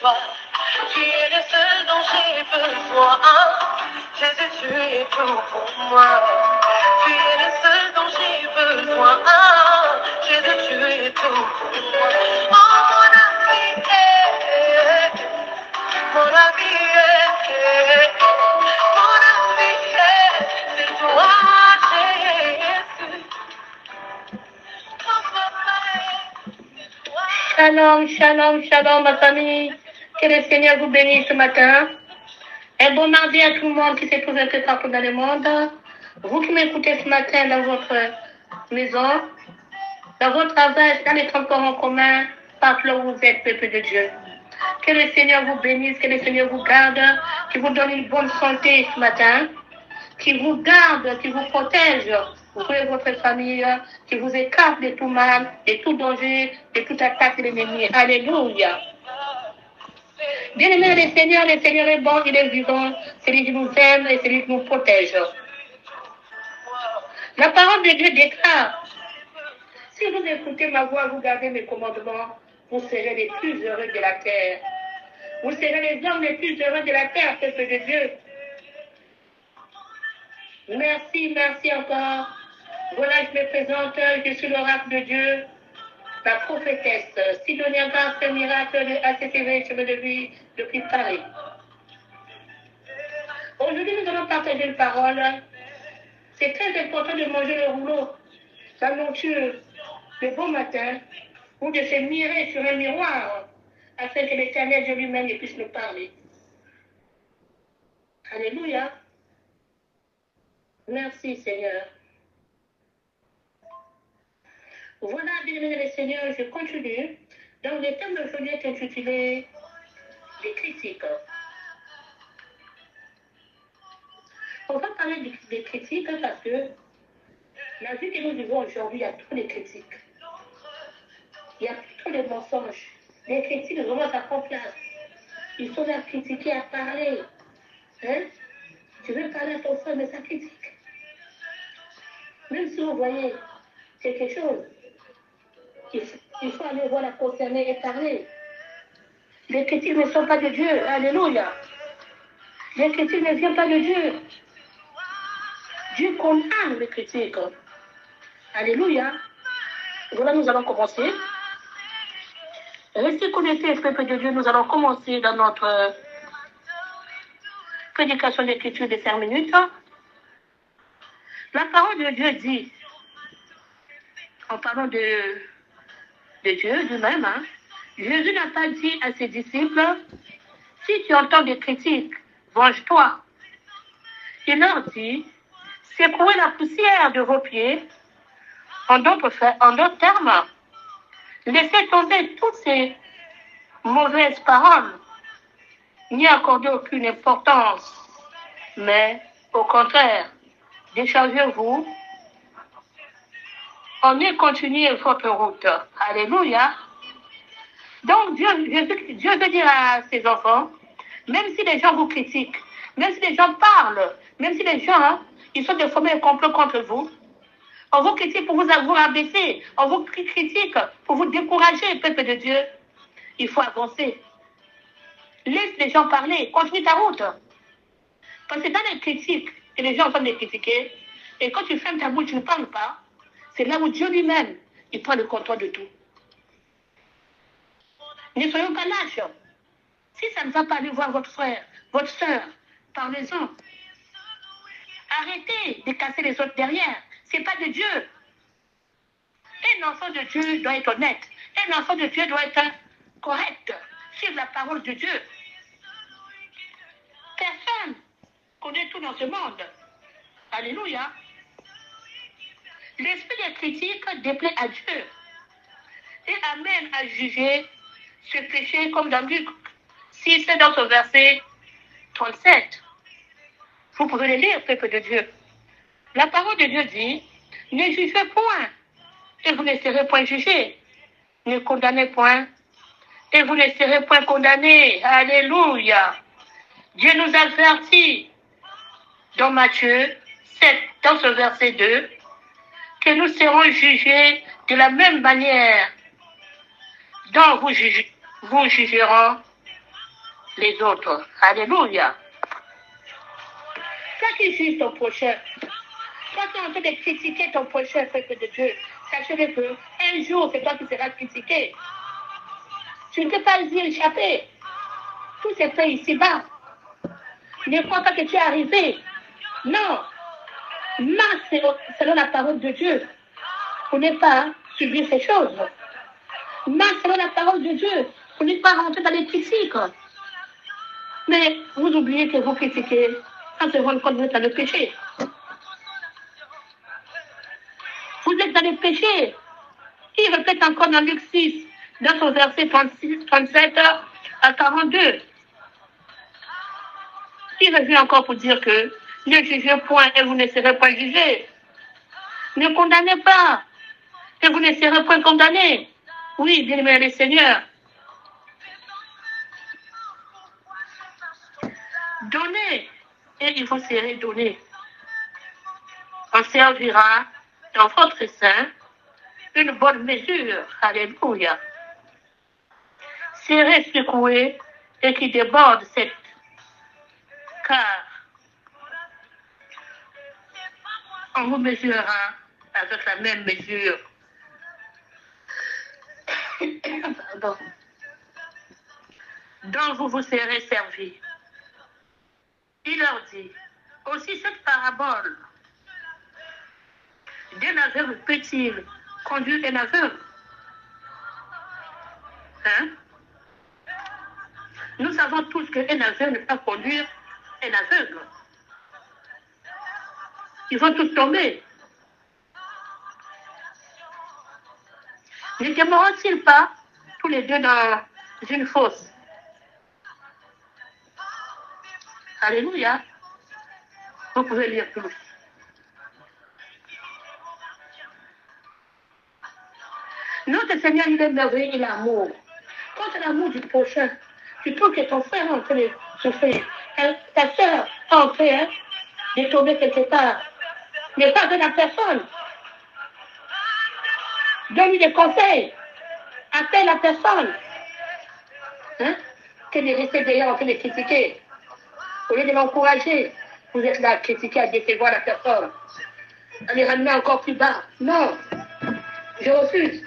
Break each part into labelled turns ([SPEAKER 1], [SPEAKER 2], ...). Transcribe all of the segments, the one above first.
[SPEAKER 1] toi. Tu es le seul dont j'ai besoin. Jésus, tu es tout pour moi. Tu es le seul dont j'ai besoin. Jésus, tu es tout pour moi. Oh, mon ami, mon ami, mon ami, c'est toi, Jésus. Shalom, shalom, shalom, ma famille. Que le Seigneur vous bénisse ce matin. Un bon mardi à tout le monde qui s'est trouvé un peu partout dans le monde. Vous qui m'écoutez ce matin dans votre maison, dans votre travail, dans les transports en commun, partout là où vous êtes, peuple de Dieu. Que le Seigneur vous bénisse, que le Seigneur vous garde, qu'il vous donne une bonne santé ce matin, qu'il vous garde, qu'il vous protège, vous et votre famille, qu'il vous écarte de tout mal, de tout danger, de toute attaque de l'ennemi. Alléluia. Bien-aimé le Seigneur est bon, il est vivant, c'est lui qui nous aime et c'est lui qui nous protège. La parole de Dieu déclare, si vous écoutez ma voix, vous gardez mes commandements, vous serez les plus heureux de la terre. Vous serez les hommes les plus heureux de la terre, peuple de Dieu. Merci, merci encore. Voilà, je me présente, je suis l'oracle de Dieu, la prophétesse Sidonia Grâce, miracle de ACTV, chemin de vie depuis Paris. Aujourd'hui, nous allons partager une parole. C'est très important de manger le rouleau, la monture, le bon matin, ou de se mirer sur un miroir, afin que l'Éternel Dieu lui-même puisse nous parler. Alléluia. Merci Seigneur. Voilà, bien-aimé le Seigneur, je continue. Donc, le thème d'aujourd'hui est intitulé « Les critiques ». On va parler des critiques parce que la vie que nous vivons aujourd'hui, il y a tous les critiques. Il y a tous les mensonges. Les critiques, vraiment, ça prend place. Ils sont là à critiquer, à parler. Hein? Tu veux parler à ton frère, mais ça critique. Même si vous voyez quelque chose, il faut aller voir la concernée et parler. Les critiques ne sont pas de Dieu. Alléluia. Les critiques ne viennent pas de Dieu. Dieu condamne les critiques. Alléluia. Voilà, nous allons commencer. Restez connectés, peuple de Dieu. Nous allons commencer dans notre prédication d'écriture de 5 minutes. La parole de Dieu dit, en parlant de Dieu lui-même, hein, Jésus n'a pas dit à ses disciples, si tu entends des critiques, venge-toi. Il leur dit, secouez la poussière de vos pieds, en d'autres termes, laissez tomber toutes ces mauvaises paroles, n'y accordez aucune importance, mais au contraire, déchargez-vous, en y continuez votre route. Alléluia. Donc Dieu veut dire à ses enfants, même si les gens vous critiquent, même si les gens parlent, même si les gens, ils sont déformés un complot contre vous, on vous critique pour vous rabaisser, on vous critique pour vous décourager, peuple de Dieu. Il faut avancer. Laisse les gens parler, continue ta route. Parce que dans les critiques, et les gens sont les critiquer, et quand tu fermes ta bouche, tu ne parles pas, c'est là où Dieu lui-même, il prend le contrôle de tout. Ne soyons pas lâches. Si ça ne va pas aller voir votre frère, votre soeur, parlez-en. Arrêtez de casser les autres derrière. Ce n'est pas de Dieu. Un enfant de Dieu doit être honnête. Un enfant de Dieu doit être correct. Suivre la parole de Dieu. Personne connaît tout dans ce monde. Alléluia. L'esprit de critique déplaît à Dieu et amène à juger ce péché comme dans Luc 6, dans ce verset 37. Vous pouvez le lire, peuple de Dieu. La parole de Dieu dit, ne jugez point, et vous ne serez point jugés. Ne condamnez point, et vous ne serez point condamnés. Alléluia. Dieu nous avertit dans Matthieu 7, dans ce verset 2, que nous serons jugés de la même manière dont vous jugerons les autres. Alléluia. Toi qui juges ton prochain, toi qui es en train de critiquer ton prochain, peuple de Dieu, sachez que un jour, c'est toi qui seras critiqué. Tu ne peux pas y échapper. Tout s'est fait ici-bas. Ne crois pas que tu es arrivé. Non. Marche selon la parole de Dieu. Pour ne pas subir ces choses. Marche selon la parole de Dieu. Pour ne pas rentrer dans les critiques. Mais vous oubliez que vous critiquez sans se rendre compte que vous êtes dans le péché. Vous êtes dans le péché. Il répète encore dans Luc 6, dans son verset 36, 37 à 42. Il revient encore pour dire que ne jugez point et vous ne serez point jugés. Ne condamnez pas et vous ne serez point condamnés. Oui, bien-aimés les seigneurs. Donnez et il vous sera donné. On servira dans votre sein une bonne mesure. Alléluia. Serez secoué et qui déborde cette car on vous mesurera avec la même mesure. Pardon. Dont vous vous serez servi. Il leur dit, aussi cette parabole d'un aveugle peut-il conduire un aveugle? Hein? Nous savons tous qu'un aveugle ne peut pas conduire un aveugle. Ils vont tous tomber. Ne demeureront-ils pas tous les deux dans une fosse? Alléluia. Vous pouvez lire plus. Notre Seigneur, il est merveilleux, il est amour. Quand c'est l'amour du prochain, tu trouves que ton frère est en train de souffrir. Ta soeur est en train de tomber quelque part. Ne pas de la personne. Donne-lui des conseils. Appelle la personne. Hein? Que de rester d'ailleurs en train de critiquer. Au lieu de l'encourager, vous êtes là à critiquer, à décevoir la personne. À les ramener encore plus bas. Non. Je refuse.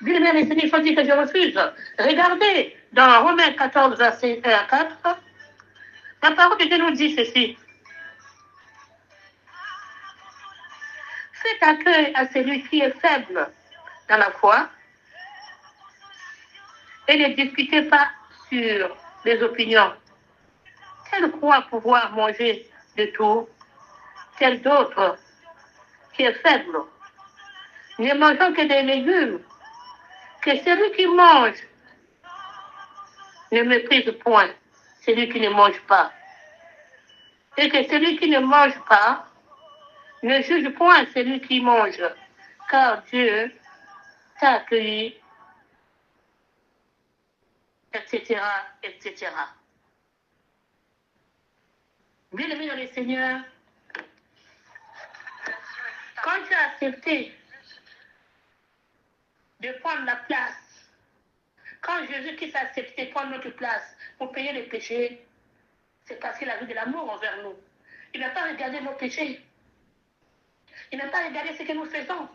[SPEAKER 1] Bien-aimé, les Seigneurs, il faut dire que je refuse. Regardez, dans Romains 14, verset 1 à 4, la parole de Dieu nous dit ceci. Faites accueil à celui qui est faible dans la foi et ne discutez pas sur les opinions. Tel croit pouvoir manger de tout, tel d'autre qui est faible. Ne mangeons que des légumes, que celui qui mange ne méprise point celui qui ne mange pas. Et que celui qui ne mange pas ne juge point celui qui mange, car Dieu t'a accueilli, etc., etc. Bien-aimé dans le Seigneur, quand tu as accepté de prendre la place, quand Jésus-Christ a accepté de prendre notre place pour payer les péchés, c'est parce qu'il a vu de l'amour envers nous. Il n'a pas regardé nos péchés. Il n'a pas regardé ce que nous faisons.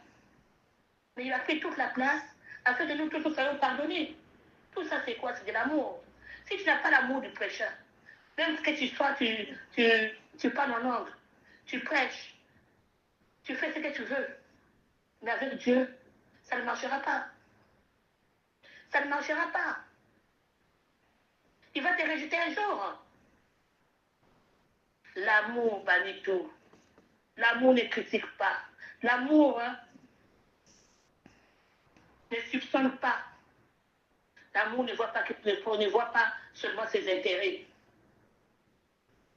[SPEAKER 1] Mais il a fait toute la place afin que nous tous nous soyons pardonnés. Tout ça, c'est quoi? C'est de l'amour. Si tu n'as pas l'amour du prêcheur, même que tu sois, tu parles en langue, tu prêches, tu fais ce que tu veux. Mais avec Dieu, ça ne marchera pas. Ça ne marchera pas. Il va te rejeter un jour. L'amour bannit tout. L'amour ne critique pas. L'amour ne soupçonne pas. L'amour ne voit pas seulement ses intérêts.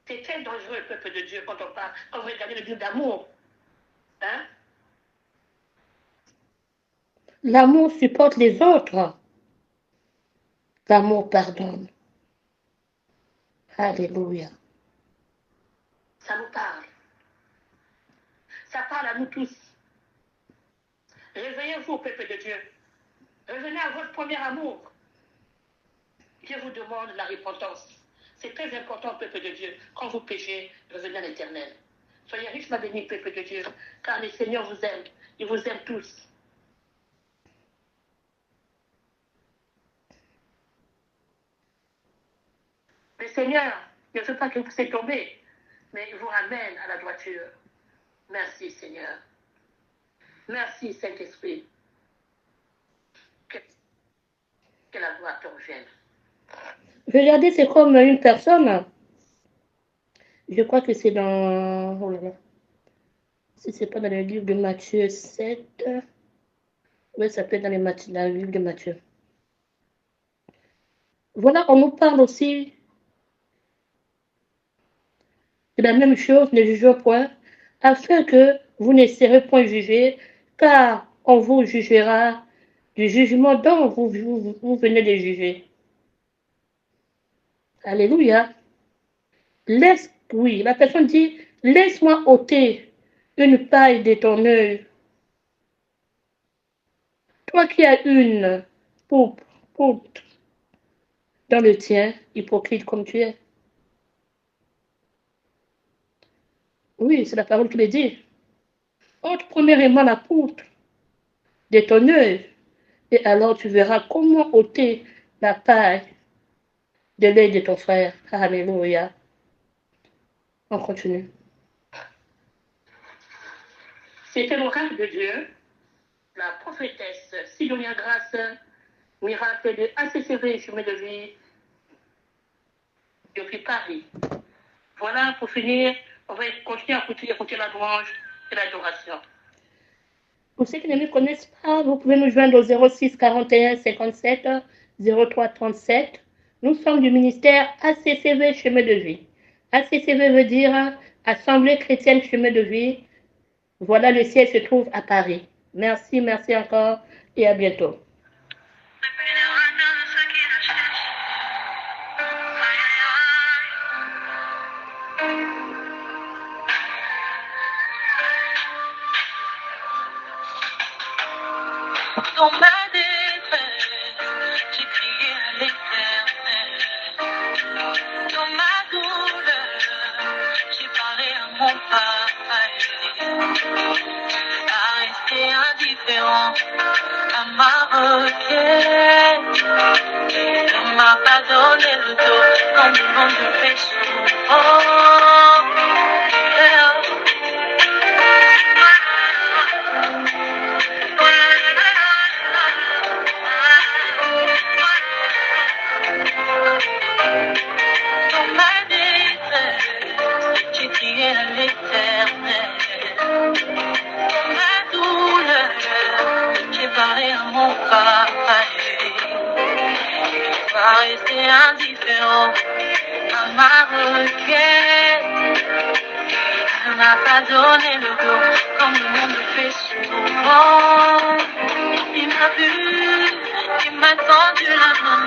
[SPEAKER 1] C'est très dangereux, le peuple de Dieu, quand on parle, quand vous regardez le Dieu d'amour. Hein? L'amour supporte les autres. L'amour pardonne. Alléluia. Ça nous parle. Ça parle à nous tous. Réveillez-vous, peuple de Dieu. Revenez à votre premier amour. Je vous demande la repentance. C'est très important, peuple de Dieu. Quand vous péchez, revenez à l'Éternel. Soyez richement bénis, peuple de Dieu, car le Seigneur vous aime. Il vous aime tous. Le Seigneur ne veut pas que vous puissiez tomber, mais il vous ramène à la droiture. Merci, Seigneur. Merci, Saint-Esprit. Que la gloire te revienne. Regardez, c'est comme une personne. Je crois que c'est dans... Oh là là. Si c'est pas dans le livre de Matthieu 7. Oui, ça peut être dans le livre de Matthieu. Voilà, on nous parle aussi de la même chose, ne jugeons point, afin que vous ne serez point jugés, car on vous jugera du jugement dont vous venez de juger. Alléluia. Oui, la personne dit, laisse-moi ôter une paille de ton œil. Toi qui as une poutre dans le tien, hypocrite comme tu es. Oui, c'est la parole qui le dit. Ôte premièrement la poutre de ton œil, et alors tu verras comment ôter la paille de l'œil de ton frère. Alléluia. On continue. C'était l'oracle de Dieu, la prophétesse Sidonia Grâce, miracle de ACCV, chemin de vie, depuis Paris. Voilà, pour finir, on va continuer à écouter la louange et l'adoration. Pour ceux qui ne me connaissent pas, vous pouvez nous joindre au 06 41 57 03 37. Nous sommes du ministère ACCV Chemin de Vie. ACCV veut dire Assemblée chrétienne Chemin de Vie. Voilà, le siège se trouve à Paris. Merci, merci encore et à bientôt.
[SPEAKER 2] Dans ma détresse, j'ai crié à l'Éternel. Dans ma douleur, j'ai parlé à mon papa. À rester indifférent à ma requête. Il ne m'a pas donné le dos quand le monde me fait souvent. Dans ma détresse, j'ai crié à l'Éternel. Dans ma douleur, j'ai parlé à mon papa. Il va rester indifférent à ma requête. Il ne m'a pas donné le dos comme le monde le fait souvent. Il m'a vu, il m'a tendu la main.